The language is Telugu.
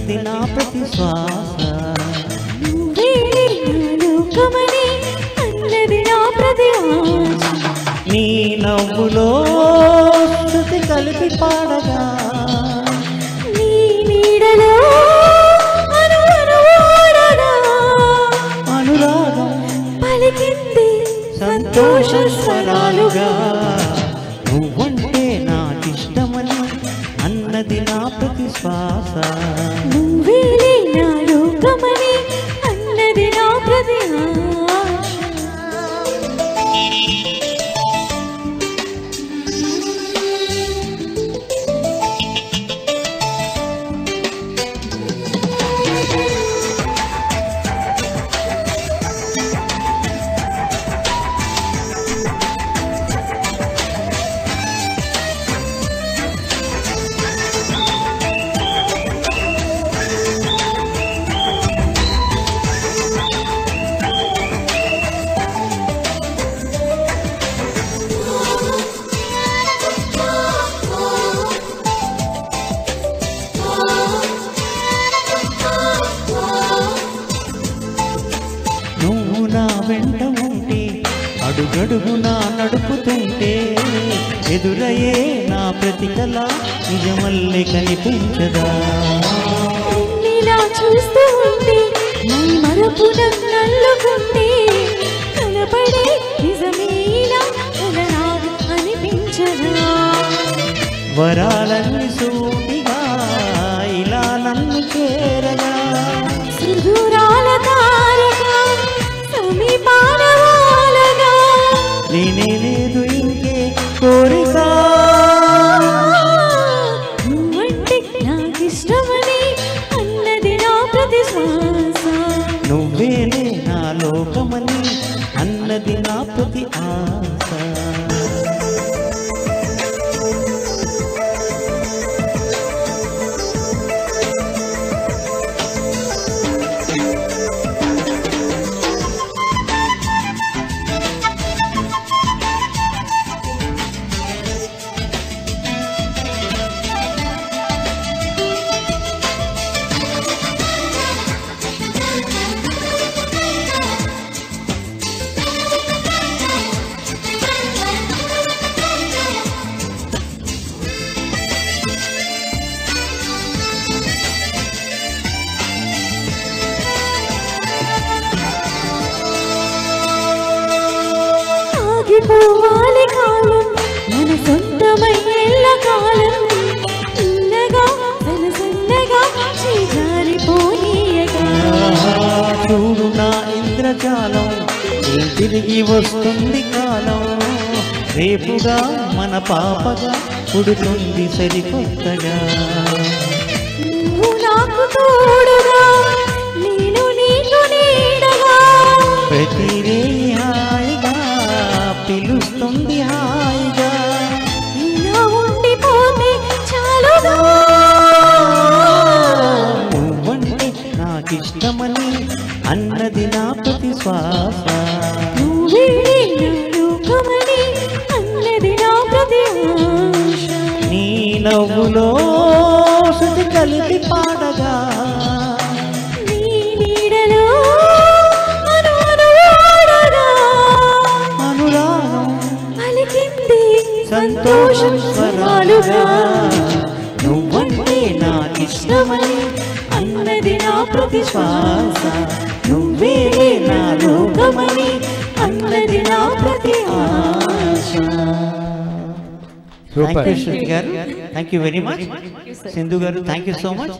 అన్నది నా ప్రతి శ్వాస నీ నవ్వులో శృతి కలిపి పాడగా నీ నీడలో అనురాగం పలికింది సంతోష స్వరాలుగా నువ్వంటే నాకిష్టమని అన్నది నా ప్రతి శ్వాస నువ్వేలే నా లోకమని అన్నది నా ప్రతి ఆశ నువ్వు నా వెంట ఉంటే అడుగడుగునా నడుపుతుంటే ఎదురయ్యే నా ప్రతి కళ నిజమల్లే కనిపించదా ఇలా చూస్తూ ఉంటే మై మరపున నల్లుకుంటే కనపడే నిజమేలా కలనాగు అనిపించదా వరాలన్నీ సూటిగా ఇలా నన్ను చేరగా సుదూరాల తారగా సమీపాన వాలగా నేనే లేదు ఇంకే కోరిక నువ్వంటే నాకిష్టమని అన్నది నా ప్రతి శ్వాస నువ్వేనే నా లోకమని అన్నది నా ప్రతి ఆశ ఆగిపోవాలి కాలం మన సొంతమయ్యేళ్ళ కాలం చిన్నగా సన్నగా చేజారిపోనీయగా చూడు నా ఇంద్రజాలం తిరిగి వస్తుంది కాలం రేపుగా మన పాపగా పుడుతుంది సరికొత్తగా నువ్వు నాకు తోడుగా నేను నీకు నీడగా ప్రతిరే హాయిగా పిలుస్తుంది హాయిగా ఇలా ఉండిపోతే చాలుగా నువ్వంటే నాకిష్టమని అన్నది నా ప్రతి శ్వాస నువ్వే నా లోకమని అన్నది నా ప్రతి ఆశ నీ నవ్వులో శృతి కలిపి పాడగా నీ నీడలో అనువాడగా అనురాగం పలికింది సంతోషం స్వరాలుగా నువ్వంటే నాకిష్టమని అన్నది నా ప్రతి శ్వాస నువ్వే నా లోకమని అన్నది నా ప్రతి ఆశ థ్యాంక్ యూ శృతి గారు thank you very much Sindhu గారు థ్యాంక్ యూ సో మచ్